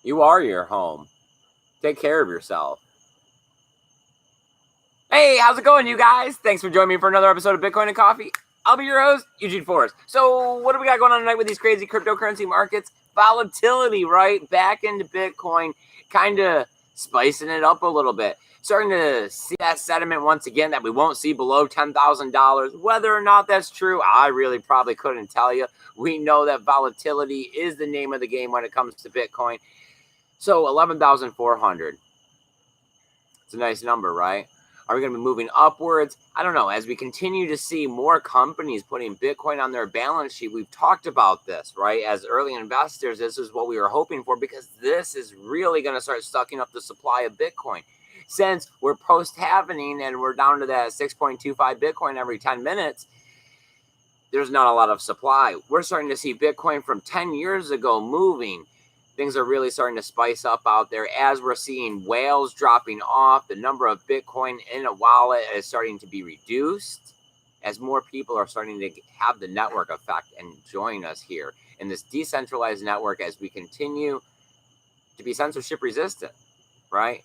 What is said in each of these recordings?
You are your home. Take care of yourself. Hey, how's it going, you guys? Thanks for joining me for another episode of Bitcoin and Coffee. I'll be your host, Eugene Forrest. So what do we got going on tonight with these crazy cryptocurrency markets? Volatility, right? Back into Bitcoin, kind of spicing it up a little bit. Starting to see that sentiment once again that we won't see below $10,000. Whether or not that's true, I really probably couldn't tell you. We know that volatility is the name of the game when it comes to Bitcoin. So 11,400. It's a nice number, right? Are we going to be moving upwards? I don't know. As we continue to see more companies putting Bitcoin on their balance sheet, we've talked about this, right? As early investors, this is what we were hoping for because this is really going to start sucking up the supply of Bitcoin. Since we're post-halvening and we're down to that 6.25 Bitcoin every 10 minutes, there's not a lot of supply. We're starting to see Bitcoin from 10 years ago moving. Things are really starting to spice up out there as we're seeing whales dropping off. The number of Bitcoin in a wallet is starting to be reduced as more people are starting to have the network effect and join us here in this decentralized network as we continue to be censorship resistant, right?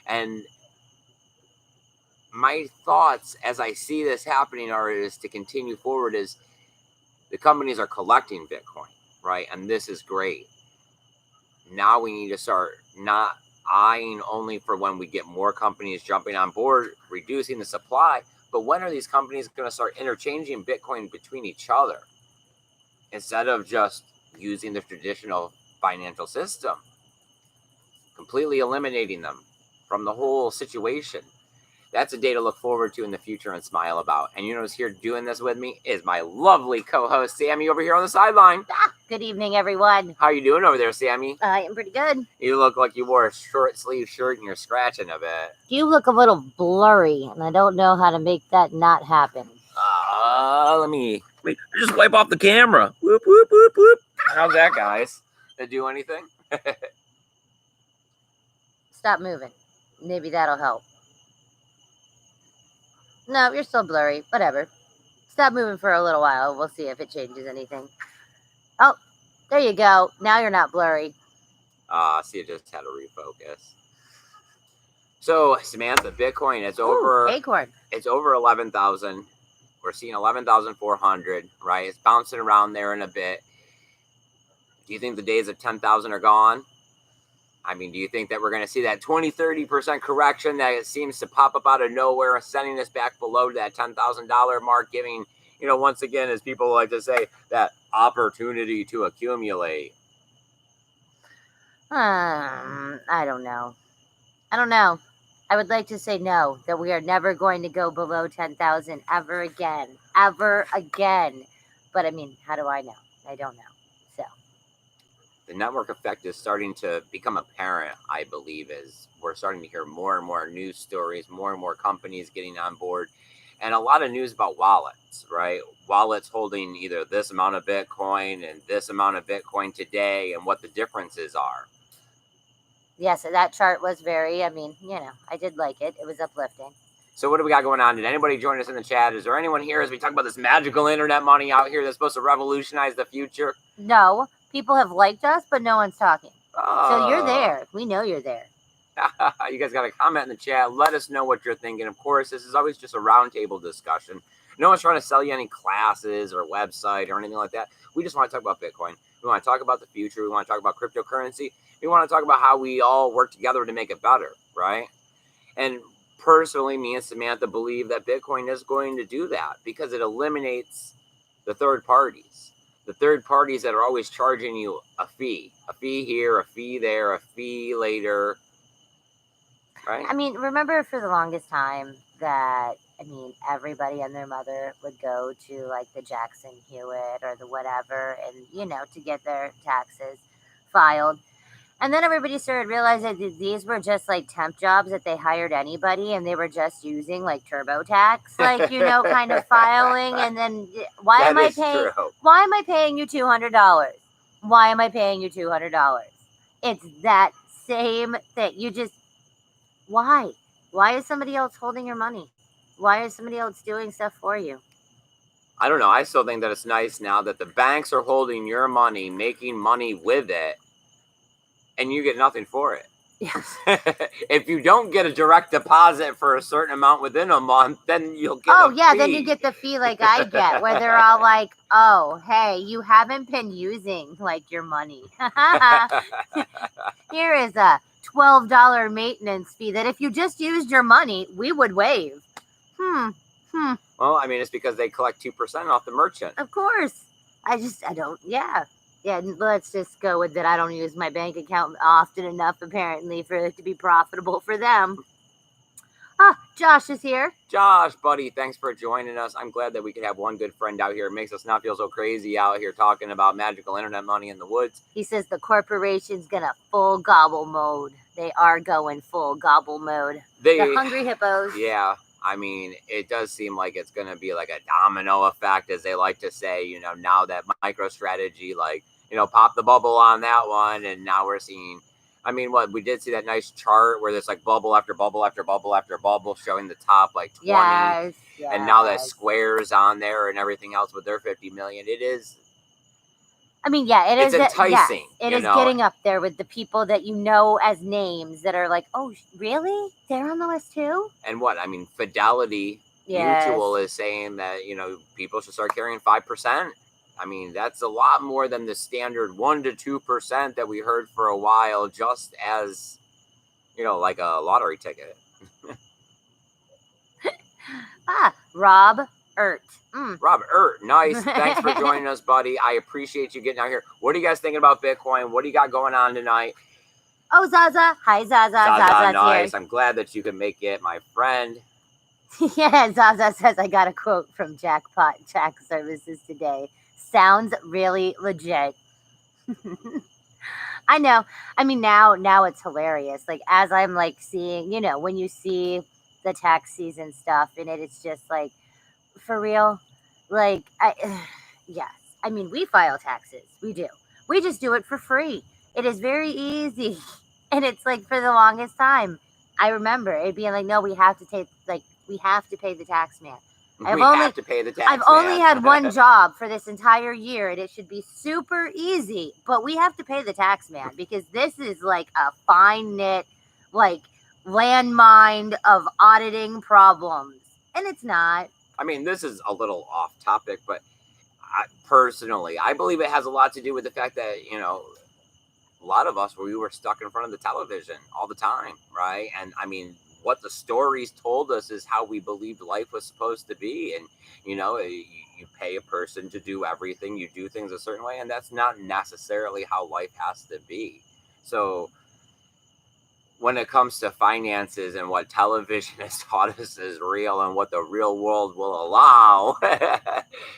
And my thoughts as I see this happening is to continue forward is the companies are collecting Bitcoin, right? And this is great. Now we need to start not eyeing only for when we get more companies jumping on board, reducing the supply, but when are these companies going to start interchanging Bitcoin between each other instead of just using the traditional financial system, completely eliminating them from the whole situation? That's a day to look forward to in the future and smile about. And you know who's here doing this with me is my lovely co-host, Sammy, over here on the sideline. Good evening, everyone. How you doing over there, Sammy? I am pretty good. You look like you wore a short sleeve shirt and you're scratching a bit. You look a little blurry, and I don't know how to make that not happen. Let me just wipe off the camera. Whoop, whoop, whoop, whoop. How's that, guys? Did it do anything? Stop moving. Maybe that'll help. No, you're still blurry. Whatever. Stop moving for a little while. We'll see if it changes anything. Oh, there you go. Now you're not blurry. See, it just had to refocus. So, Samantha, Bitcoin, it's over. Acorn. It's over 11,000. We're seeing 11,400, right? It's bouncing around there in a bit. Do you think the days of 10,000 are gone? I mean, do you think that we're going to see that 20-30% correction that it seems to pop up out of nowhere, sending us back below that $10,000 mark, giving, once again, as people like to say, that opportunity to accumulate? I don't know. I would like to say no, that we are never going to go below 10,000 ever again. But I mean, how do I know? I don't know. So the network effect is starting to become apparent, I believe, as we're starting to hear more and more news stories, more and more companies getting on board, and a lot of news about wallets, right? Wallets holding either this amount of Bitcoin and this amount of Bitcoin today and what the differences are. Yes, that chart was very, I did like it. It was uplifting. So what do we got going on? Did anybody join us in the chat? Is there anyone here as we talk about this magical internet money out here that's supposed to revolutionize the future? No, people have liked us, but no one's talking. So you're there. We know you're there. You guys got a comment in the chat. Let us know what you're thinking. Of course, this is always just a roundtable discussion. No one's trying to sell you any classes or website or anything like that. We just want to talk about Bitcoin. We want to talk about the future. We want to talk about cryptocurrency. We want to talk about how we all work together to make it better, right? And personally, me and Samantha believe that Bitcoin is going to do that because it eliminates the third parties. The third parties that are always charging you a fee here, a fee there, a fee later, right? I mean, remember for the longest time that, everybody and their mother would go to like the Jackson Hewitt or the whatever and, to get their taxes filed. And then everybody started realizing that these were just like temp jobs that they hired anybody and they were just using like TurboTax, kind of filing. And then why am I paying you $200? Why am I paying you $200? It's that same thing. Why? Why is somebody else holding your money? Why is somebody else doing stuff for you? I don't know. I still think that it's nice now that the banks are holding your money, making money with it. and you get nothing for it. Yes. If you don't get a direct deposit for a certain amount within a month, then you'll get Oh, a yeah, fee. then you get the fee like I get, where they're all like, oh, hey, you haven't been using, like, your money. Here is a $12 maintenance fee that if you just used your money, we would waive. Well, I mean, it's because they collect 2% off the merchant. Of course. I don't, yeah. Yeah, let's just go with that. I don't use my bank account often enough, apparently, for it to be profitable for them. Ah, Josh is here. Josh, buddy, thanks for joining us. I'm glad that we could have one good friend out here. It makes us not feel so crazy out here talking about magical internet money in the woods. He says the corporation's gonna full gobble mode. They are going full gobble mode. The hungry hippos. Yeah. I mean, it does seem like it's going to be like a domino effect, as they like to say, you know, now that MicroStrategy, like, you know, popped the bubble on that one. And now we're seeing, I mean, we did see that nice chart where there's like bubble after bubble after bubble after bubble showing the top like 20. Yes. And now that Square's on there and everything else with their 50 million, it is. I mean, yeah, it's enticing. It is getting up there with the people that you know as names that are like, oh, really? They're on the list too? And what? I mean, Fidelity Mutual is saying that, you know, people should start carrying 5%. I mean, that's a lot more than the standard 1 to 2% that we heard for a while, just as, you know, like a lottery ticket. Rob Ert. Rob Ert, nice. Thanks for joining us, buddy. I appreciate you getting out here. What are you guys thinking about Bitcoin? What do you got going on tonight? Oh, Zaza. Hi, Zaza. Zaza's nice. Here. I'm glad that you can make it, my friend. Yeah, Zaza says, I got a quote from Jackpot Jack Services today. Sounds really legit. I know. I mean, now it's hilarious. Like, as I'm like seeing, you know, when you see the tax season stuff in it, it's just like, for real. Like, yes. I mean, we file taxes. We do. We just do it for free. It is very easy. And it's like, for the longest time, I remember it being like, no, we have to pay the tax man. Have to pay the tax I've only had one job for this entire year, and it should be super easy, but we have to pay the tax man because this is like a fine knit, like, landmine of auditing problems. And it's not. I mean, this is a little off topic, but personally, I believe it has a lot to do with the fact that, you know, a lot of us, we were stuck in front of the television all the time, right? And I mean, what the stories told us is how we believed life was supposed to be. And, you know, you pay a person to do everything, you do things a certain way, and that's not necessarily how life has to be. So when it comes to finances and what television has taught us is real and what the real world will allow,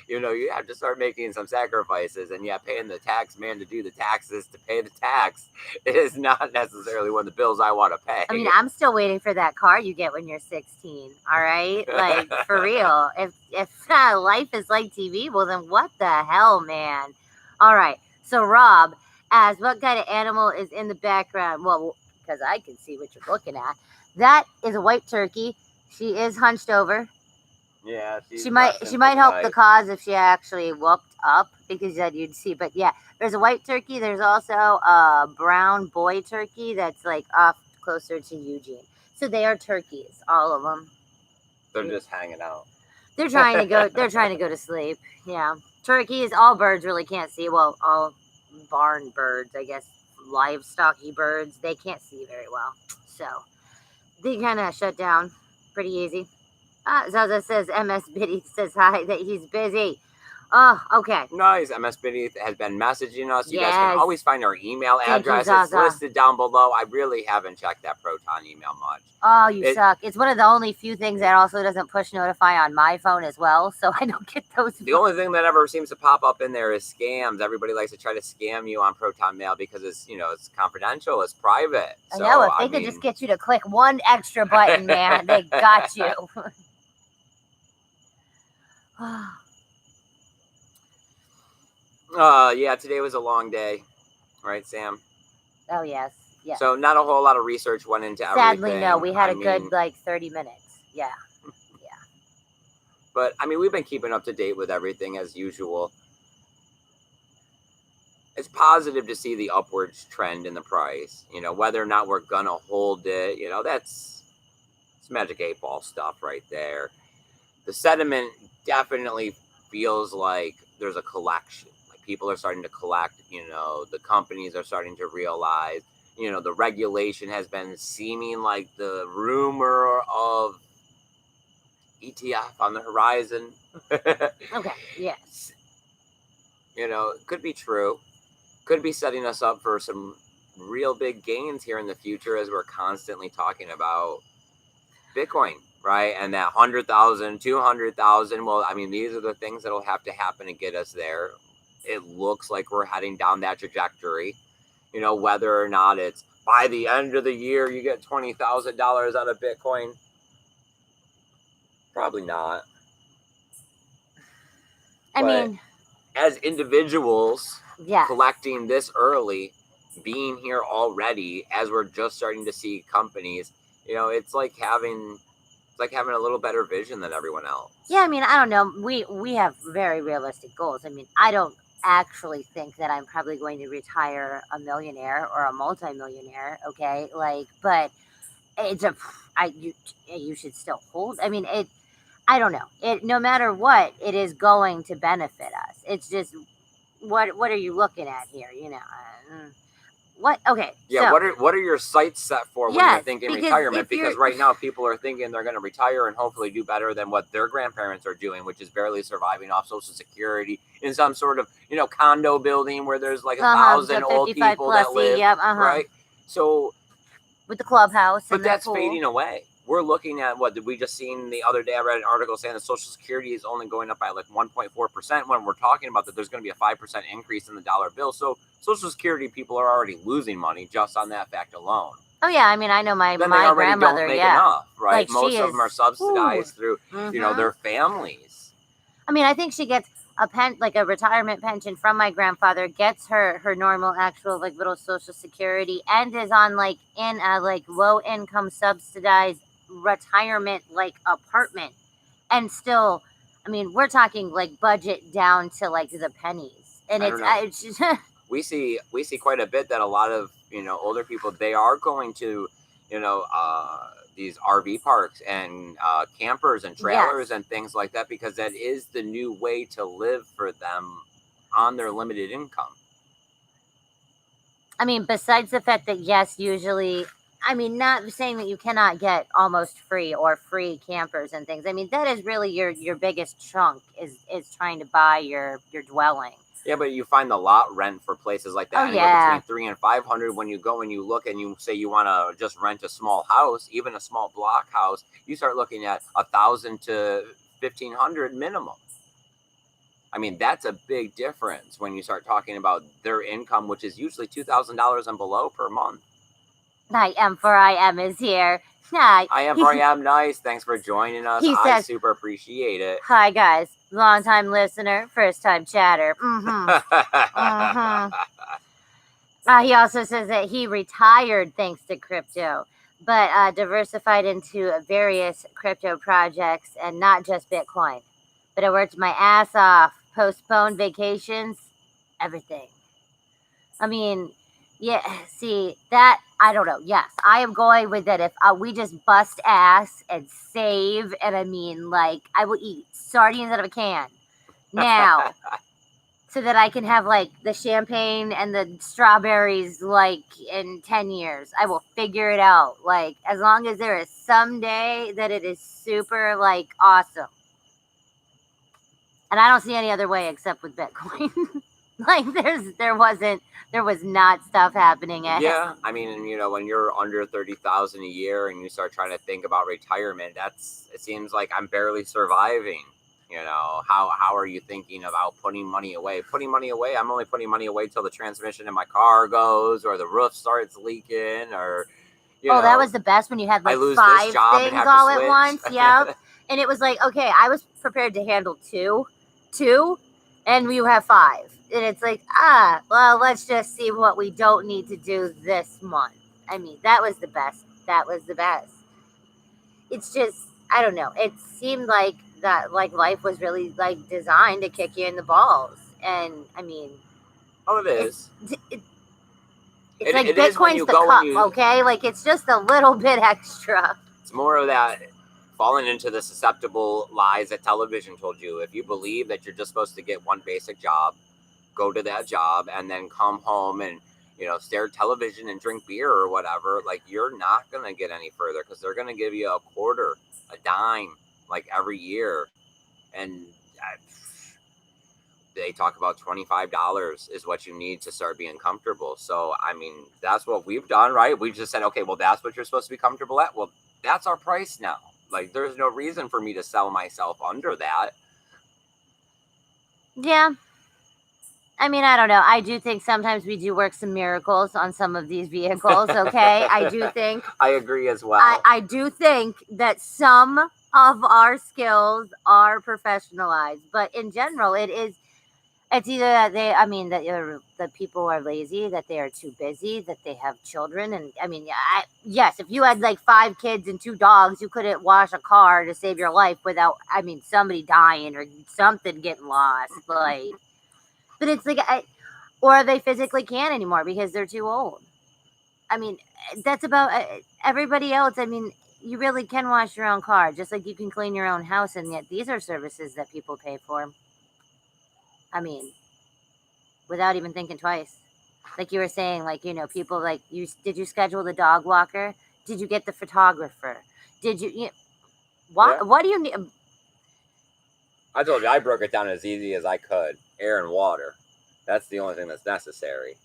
you know, you have to start making some sacrifices. And yeah, paying the tax man to do the taxes to pay the tax is not necessarily one of the bills I want to pay. I mean, I'm still waiting for that car you get when you're 16. All right, like, for real. If life is like TV, well then what the hell, man? All right. So Rob asks, what kind of animal is in the background? Well, because I can see what you're looking at. That is a white turkey. She is hunched over. Yeah, she might help the cause if she actually whooped up, because then you'd see. But yeah, there's a white turkey. There's also a brown boy turkey that's like off closer to Eugene. So they are turkeys, all of them. They're just hanging out. They're trying to go. They're trying to go to sleep. Yeah, turkeys. All birds really can't see. Well, all barn birds, I guess. Livestocky birds, they can't see very well, so they kind of shut down pretty easy. Zaza says MS Biddy says hi, that he's busy. Oh, okay. Nice. MS Biddy has been messaging us. You guys Yes. can always find our email address. It's listed down below. I really haven't checked that Proton email much. Oh, you suck. It's one of the only few things that also doesn't push notify on my phone as well, so I don't get those. The only thing that ever seems to pop up in there is scams. Everybody likes to try to scam you on Proton Mail because it's, you know, it's confidential, it's private. I know. If they could just get you to click one extra button, man, they got you. Yeah, today was a long day, right, Sam? Oh, yes. Yeah. So not a whole lot of research went into everything. Sadly, no. We had a good, like, 30 minutes. Yeah. Yeah. But, I mean, we've been keeping up to date with everything as usual. It's positive to see the upwards trend in the price. Whether or not we're gonna hold it, that's it's magic 8 ball stuff right there. The sentiment definitely feels like there's a collection. Like people are starting to collect. The companies are starting to realize. The regulation has been seeming like the rumor of ETF on the horizon. Okay. Yes. It could be true. Could be setting us up for some real big gains here in the future as we're constantly talking about Bitcoin, right? And that 100,000, 200,000. Well, I mean, these are the things that'll have to happen to get us there. It looks like we're heading down that trajectory. Whether or not it's by the end of the year you get $20,000 out of Bitcoin, probably not. I mean, as individuals, yes. collecting this early, being here already, as we're just starting to see companies, it's like having a little better vision than everyone else. Yeah, I mean, I don't know. We have very realistic goals. I mean, I don't actually think that I'm probably going to retire a millionaire or a multimillionaire. Okay, but it's you should still hold. I mean, I don't know. No matter what, it is going to benefit us. It's just what are you looking at here? What? Okay. Yeah. So, what are your sights set for when you're thinking retirement? Because right now people are thinking they're going to retire and hopefully do better than what their grandparents are doing, which is barely surviving off Social Security in some sort of condo building where there's like 1,000 old people that live. Yep, right. So with the clubhouse, but that's fading away. We're looking at what did we just seen the other day? I read an article saying that Social Security is only going up by like 1.4% when we're talking about that there's going to be a 5% increase in the dollar bill. So Social Security people are already losing money just on that fact alone. Oh yeah, I mean, I know my grandmother. Don't make enough, right? Like most of them are subsidized through their families. I mean, I think she gets a retirement pension from my grandfather, gets her normal actual like little Social Security, and is on like in a like low income subsidized retirement like apartment, and still, I mean, we're talking like budget down to like the pennies, and it's just we see quite a bit that a lot of older people, they are going to these RV parks and campers and trailers and things like that, because that is the new way to live for them on their limited income. I mean, besides the fact that yes, usually, I mean, not saying that you cannot get almost free or free campers and things. I mean, that is really your biggest chunk is trying to buy your dwelling. Yeah, but you find the lot rent for places like that anywhere between $300 and $500. When you go and you look and you say you want to just rent a small house, even a small block house, you start looking at $1,000 to $1,500 minimum. I mean, that's a big difference when you start talking about their income, which is usually $2,000 and below per month. I am is here. Hi. I am for I am nice. Thanks for joining us. I super appreciate it. Hi guys, long time listener, first time chatter. He also says that he retired thanks to crypto, but diversified into various crypto projects and not just Bitcoin. But I worked my ass off, postponed vacations, everything. I mean, yeah, see, that, I don't know. Yes, I am going with that. If we just bust ass and save, and I mean, like, I will eat sardines out of a can now so that I can have, like, the champagne and the strawberries, like, in 10 years. I will figure it out. Like, as long as there is some day that it is super, like, awesome. And I don't see any other way except with Bitcoin. Like there was not stuff happening. Yeah, I mean, when you're under 30,000 a year and you start trying to think about retirement, it seems like I'm barely surviving. How are you thinking about putting money away? I'm only putting money away till the transmission in my car goes, or the roof starts leaking, or that was the best when you had like 5 things all at once. Yeah, and it was like, okay, I was prepared to handle two, and you have 5. And it's like, well, let's just see what we don't need to do this month. I mean, that was the best. It's just, I don't know. It seemed like that, like life was really like designed to kick you in the balls. And I mean, Oh, it is. It's like It is when Bitcoin's you the go and cup, you. okay? Like it's just a little bit extra. It's more of that falling into the susceptible lies that television told you. If you believe that you're just supposed to get one basic job, go to that job, and then come home and stare at television and drink beer or whatever, like you're not gonna get any further because they're gonna give you a quarter, a dime, like every year, and they talk about $25 is what you need to start being comfortable. So I mean, that's what we've done, right? We just said, okay, well, that's what you're supposed to be comfortable at. Well, that's our price now. Like, there's no reason for me to sell myself under that. Yeah. I mean, I don't know. I do think sometimes we do work some miracles on some of these vehicles, okay? I do think. I agree as well. I do think that some of our skills are professionalized, but in general, it's either that that people are lazy, that they are too busy, that they have children. And I mean, yes, if you had like 5 kids and 2 dogs, you couldn't wash a car to save your life without, somebody dying or something getting lost. Like, but it's like, or they physically can't anymore because they're too old. I mean, that's about everybody else. I mean, you really can wash your own car, just like you can clean your own house. And yet these are services that people pay for. I mean, without even thinking twice. Like you were saying, like, people like did you schedule the dog walker? Did you get the photographer? Did you what? Yeah. What do you need? I told you I broke it down as easy as I could. Air and water. That's the only thing that's necessary.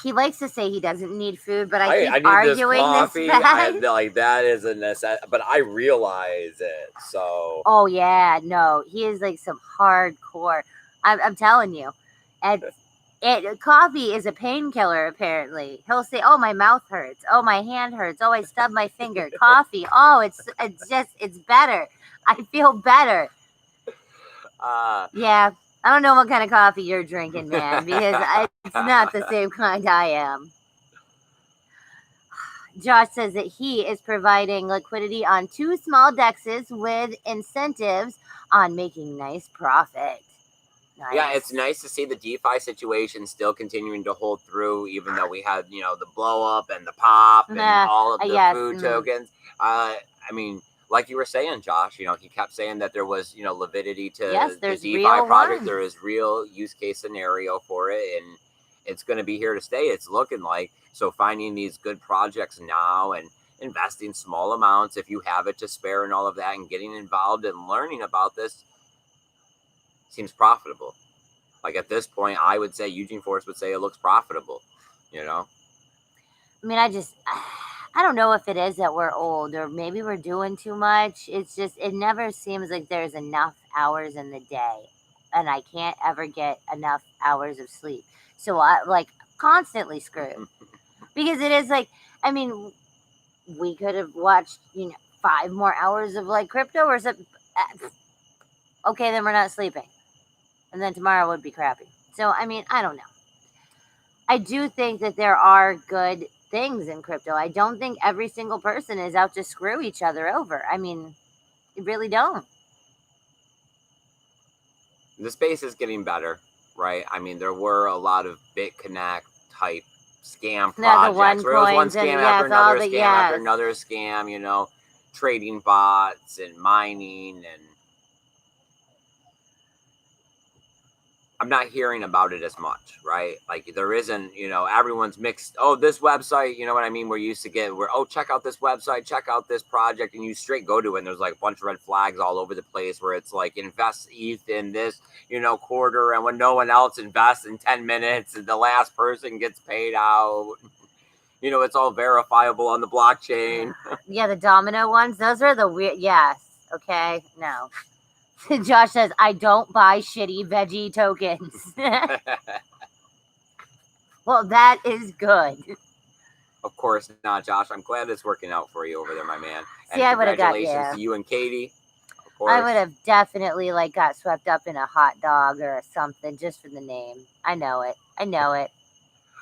He likes to say he doesn't need food, but I keep need arguing this coffee. this fact. Like that is a necessity, but I realize it. So. Oh yeah, no, he is like some hardcore. I'm telling you, and coffee is a painkiller. Apparently, he'll say, "Oh, my mouth hurts. Oh, my hand hurts. Oh, I stubbed my finger." Coffee. Oh, it's better. I feel better. Yeah, I don't know what kind of coffee you're drinking, man, because it's not the same kind I am. Josh says that he is providing liquidity on 2 small dexes with incentives on making nice profit. Nice. Yeah, it's nice to see the DeFi situation still continuing to hold through, even though we had, the blow up and the pop and all of the food tokens. I mean, like you were saying, Josh, he kept saying that there was, lividity to the DeFi project. There is real use case scenario for it, and it's going to be here to stay. It's looking like. So finding these good projects now and investing small amounts if you have it to spare and all of that, and getting involved and learning about this seems profitable. Like at this point, I would say Eugene Forrest would say it looks profitable. I mean, I don't know if it is that we're old or maybe we're doing too much. It's just, it never seems like there's enough hours in the day, and I can't ever get enough hours of sleep. So I like constantly screwed because it is like, I mean, we could have watched, 5 more hours of like crypto or something. Okay, then we're not sleeping. And then tomorrow would be crappy. So, I mean, I don't know. I do think that there are good things in crypto. I don't think every single person is out to screw each other over. I mean, you really don't. The space is getting better, right? I mean, there were a lot of BitConnect type scam projects where it was one scam after another scam after another scam, trading bots and mining, and I'm not hearing about it as much, right? Like there isn't, everyone's mixed. Oh, this website, you know what I mean? We're used to get check out this website, check out this project, and you straight go to it, and there's like a bunch of red flags all over the place where it's like invest ETH in this, quarter, and when no one else invests in 10 minutes, and the last person gets paid out. It's all verifiable on the blockchain. Yeah, the domino ones, those are the weird. Yes. Okay. No. Josh says, I don't buy shitty veggie tokens. Well, that is good. Of course not, Josh. I'm glad it's working out for you over there, my man. See, I would have got, congratulations to you and Katie. Of course. I would have definitely got swept up in a hot dog or something just for the name. I know it.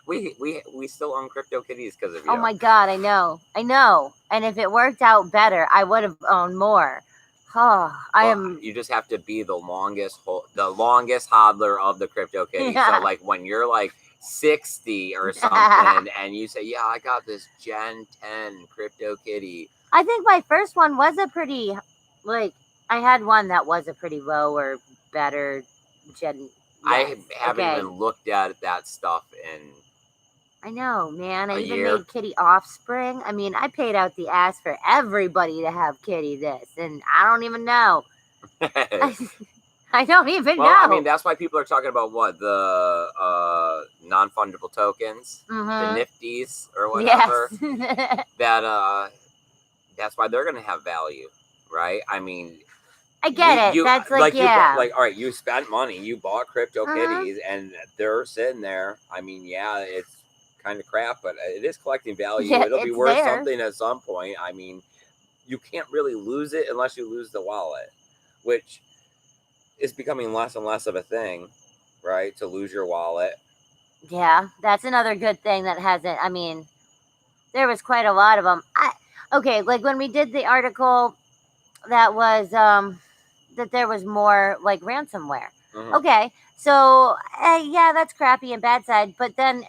We still own CryptoKitties because of you. Oh my God, I know. And if it worked out better, I would have owned more. I am. You just have to be the longest hodler of the crypto kitty. Yeah. So like when you're like 60 or something, and you say, "Yeah, I got this Gen 10 crypto kitty." I think my first one was a pretty, like, I had one that was a pretty low or better gen. I Yes, haven't okay. even looked at that stuff in. I know, man. I A even year? made Kitty Offspring. I mean, I paid out the ass for everybody to have Kitty this, and I don't even know. I don't even know. I mean, that's why people are talking about what the non-fungible tokens, the Nifties or whatever. Yes. That's why they're going to have value, right? I mean, I get it. That's like yeah. All right, you spent money, you bought crypto kitties, and they're sitting there. I mean, yeah, it's kind of crap, but it is collecting value. Yeah, It'll be it's worth there. something at some point. I mean, you can't really lose it unless you lose the wallet, which is becoming less and less of a thing, right? To lose your wallet. Yeah, that's another good thing that hasn't. I mean, there was quite a lot of them. Okay, like when we did the article, that was that there was more like ransomware. Okay, so yeah, that's crappy and bad side. But then,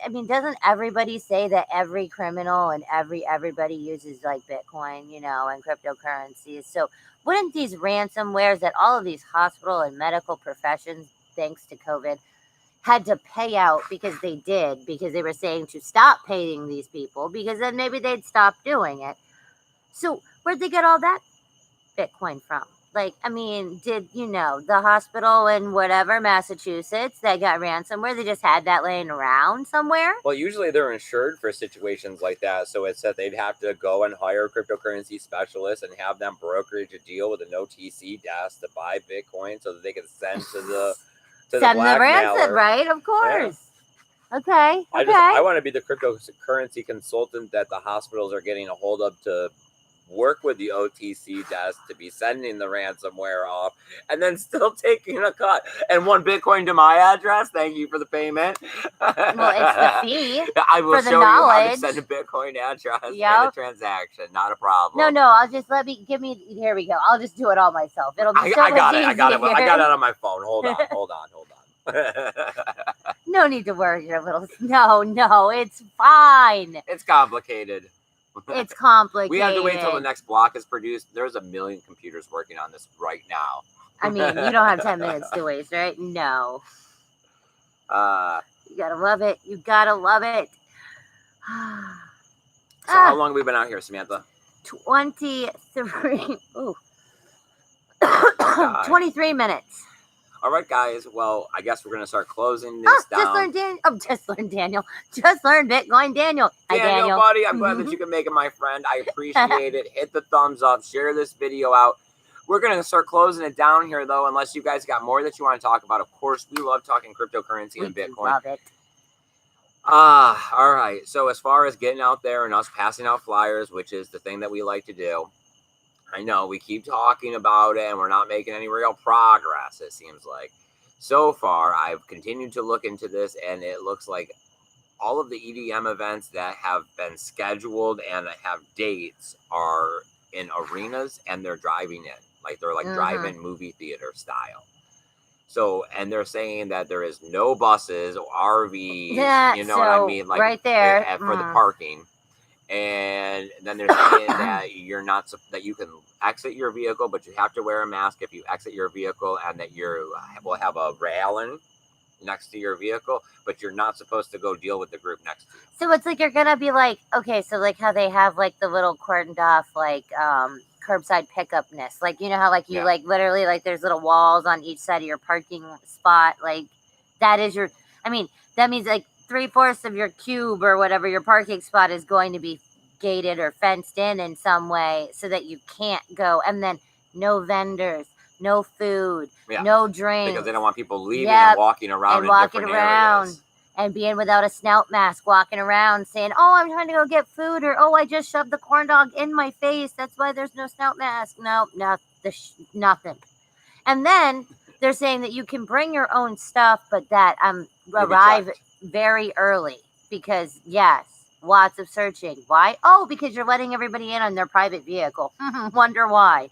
I mean, doesn't everybody say that every criminal and everybody uses like Bitcoin, and cryptocurrencies? So wouldn't these ransomwares that all of these hospital and medical professions, thanks to COVID, had to pay out because they were saying to stop paying these people because then maybe they'd stop doing it. So where'd they get all that Bitcoin from? Like, I mean, did the hospital in whatever Massachusetts that got ransomware, they just had that laying around somewhere? Well, usually they're insured for situations like that, so it said they'd have to go and hire cryptocurrency specialists and have them brokerage a deal with an OTC desk to buy Bitcoin so that they can send to the send the ransom, right? Of course. Yeah. Okay. I want to be the cryptocurrency consultant that the hospitals are getting a hold of to work with the OTC desk to be sending the ransomware off and then still taking a cut and 1 Bitcoin to my address. Thank you for the payment. Well, it's the fee. I will show you how to send a Bitcoin address and a transaction. Not a problem. No, I'll just here we go. I'll just do it all myself. It'll be so much easier. I got it on my phone. Hold on. No need to worry, your little. No, it's fine. It's complicated. It's complicated. We have to wait till the next block is produced. There's 1 million computers working on this right now. I mean, you don't have 10 minutes to waste, right? No. You gotta love it. You gotta love it. So how long have we been out here, Samantha? 23. Ooh. 23 minutes. All right, guys. Well, I guess we're going to start closing this down. Just learn Daniel. Just learn Bitcoin, Daniel. Hi, Daniel, buddy, I'm glad that you can make it my friend. I appreciate it. Hit the thumbs up. Share this video out. We're going to start closing it down here, though, unless you guys got more that you want to talk about. Of course, we love talking cryptocurrency and Bitcoin. Love it. All right. So as far as getting out there and us passing out flyers, which is the thing that we like to do, I know we keep talking about it and we're not making any real progress, it seems like. So far, I've continued to look into this, and it looks like all of the EDM events that have been scheduled and have dates are in arenas, and they're driving in. Like they're like drive-in movie theater style. So, and they're saying that there is no buses or RVs, what I mean? Like right there. For the parking. And then they're saying that that you can exit your vehicle, but you have to wear a mask if you exit your vehicle, and that will have a railing next to your vehicle, but you're not supposed to go deal with the group next to you. So it's like you're gonna be like, okay, so like how they have like the little cordoned off like curbside pickupness, like how like you like literally like there's little walls on each side of your parking spot, like that is your. I mean, that means like 3/4 of your cube or whatever your parking spot is going to be gated or fenced in some way so that you can't go. And then no vendors, no food, no drinks. Because they don't want people leaving and walking around areas. And being without a snout mask, walking around saying, oh, I'm trying to go get food, or, oh, I just shoved the corn dog in my face. That's why there's no snout mask. No, nothing. And then they're saying that you can bring your own stuff, but that arrive very early because, yes, Lots of searching. Why? Oh, because you're letting everybody in on their private vehicle. Wonder why.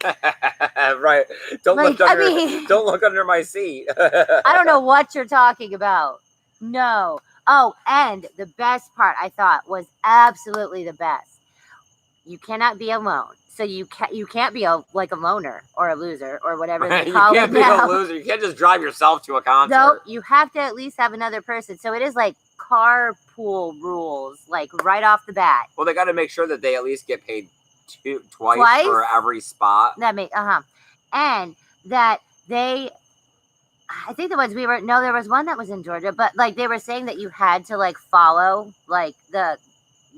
Right. Don't look under my seat. I don't know what you're talking about. No. Oh, and the best part I thought was absolutely the best. You cannot be alone. So you can't be a loner or a loser or whatever they call it now. You can't be a loser. You can't just drive yourself to a concert. No, you have to at least have another person. So it is like carpool rules, like right off the bat. Well, they got to make sure that they at least get paid twice for every spot. That and that I think the ones there was one that was in Georgia, but like they were saying that you had to like follow like the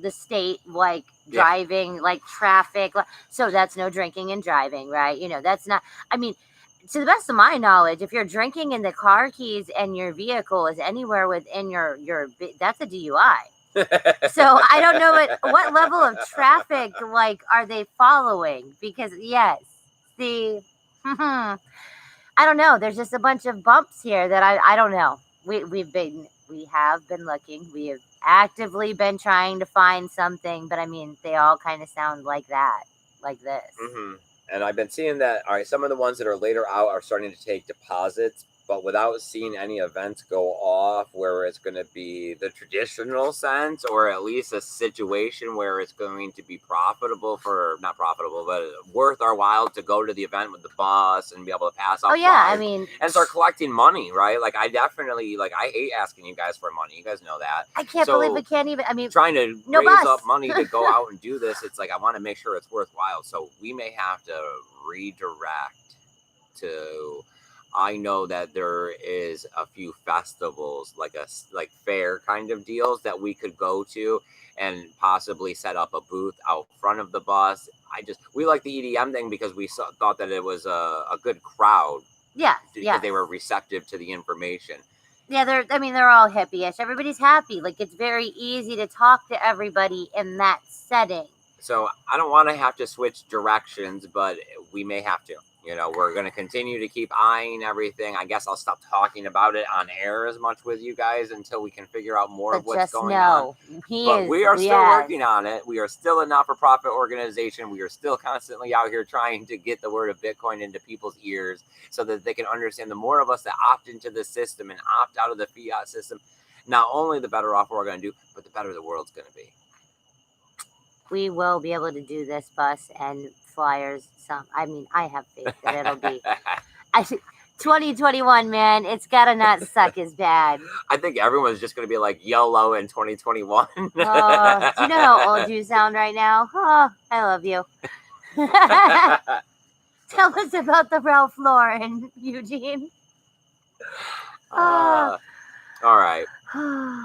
state like driving like traffic. So that's no drinking and driving, right? That's not. I mean, to the best of my knowledge, if you're drinking and the car keys and your vehicle is anywhere within your that's a DUI. So I don't know what level of traffic like are they following? Because I don't know. There's just a bunch of bumps here that I don't know. We have been looking. We have actively been trying to find something, but I mean, they all kind of sound like that, like this. Mm-hmm. And I've been seeing that. All right, some of the ones that are later out are starting to take deposits, but without seeing any events go off where it's going to be the traditional sense, or at least a situation where it's going to be not profitable, but worth our while to go to the event with the bus and be able to pass out. Oh yeah, I mean, and start collecting money, right? Like I definitely I hate asking you guys for money. You guys know that. I can't believe we can't even. I mean, trying to raise up money to go out and do this. It's like I want to make sure it's worthwhile. So we may have to redirect to. I know that there is a few festivals, like fair kind of deals that we could go to and possibly set up a booth out front of the bus. We like the EDM thing because we thought that it was a good crowd. Yeah, because they were receptive to the information. Yeah, they're all hippie-ish. Everybody's happy. Like it's very easy to talk to everybody in that setting. So I don't want to have to switch directions, but we may have to. We're going to continue to keep eyeing everything. I guess I'll stop talking about it on air as much with you guys until we can figure out more of what's going on. But we are still working on it. We are still a not-for-profit organization. We are still constantly out here trying to get the word of Bitcoin into people's ears so that they can understand. The more of us that opt into the system and opt out of the fiat system, not only the better off we're going to do, but the better the world's going to be. We will be able to do this bus and flyers. I have faith that it'll be 2021, man. It's gotta not suck as bad. I think everyone's just gonna be like YOLO in 2021. Do you know how old you sound right now? Oh, I love you. Tell us about the Ralph Lauren, Eugene. All right.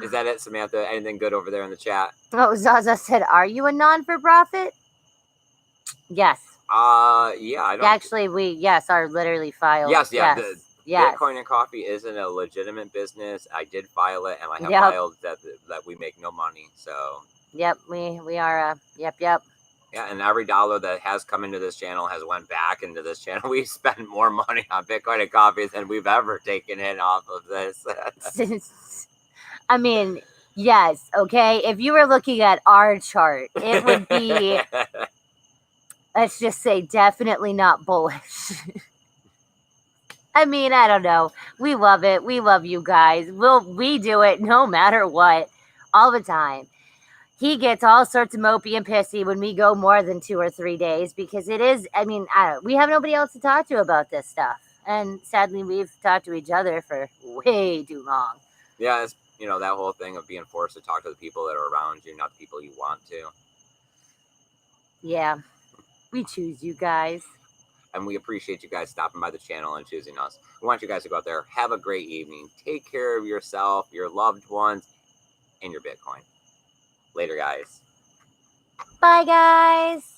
Is that it, Samantha? Anything good over there in the chat? Oh, Zaza said, "Are you a non-for-profit?" Yes. Yeah. I don't. Actually, we are literally filed. Yes. Bitcoin and coffee isn't a legitimate business. I did file it, and I have filed that we make no money. So. Yep, we are. Yep. Yeah, and every dollar that has come into this channel has went back into this channel. We spend more money on Bitcoin and coffee than we've ever taken in off of this. I mean, yes, okay. If you were looking at our chart, it would be, let's just say, definitely not bullish. I mean, I don't know. We love it. We love you guys. We do it no matter what, all the time. He gets all sorts of mopey and pissy when we go more than 2 or 3 days because it is, we have nobody else to talk to about this stuff. And sadly, we've talked to each other for way too long. Yeah, it's, that whole thing of being forced to talk to the people that are around you, not the people you want to. Yeah, we choose you guys. And we appreciate you guys stopping by the channel and choosing us. We want you guys to go out there, have a great evening, take care of yourself, your loved ones, and your Bitcoin. Later, guys. Bye, guys.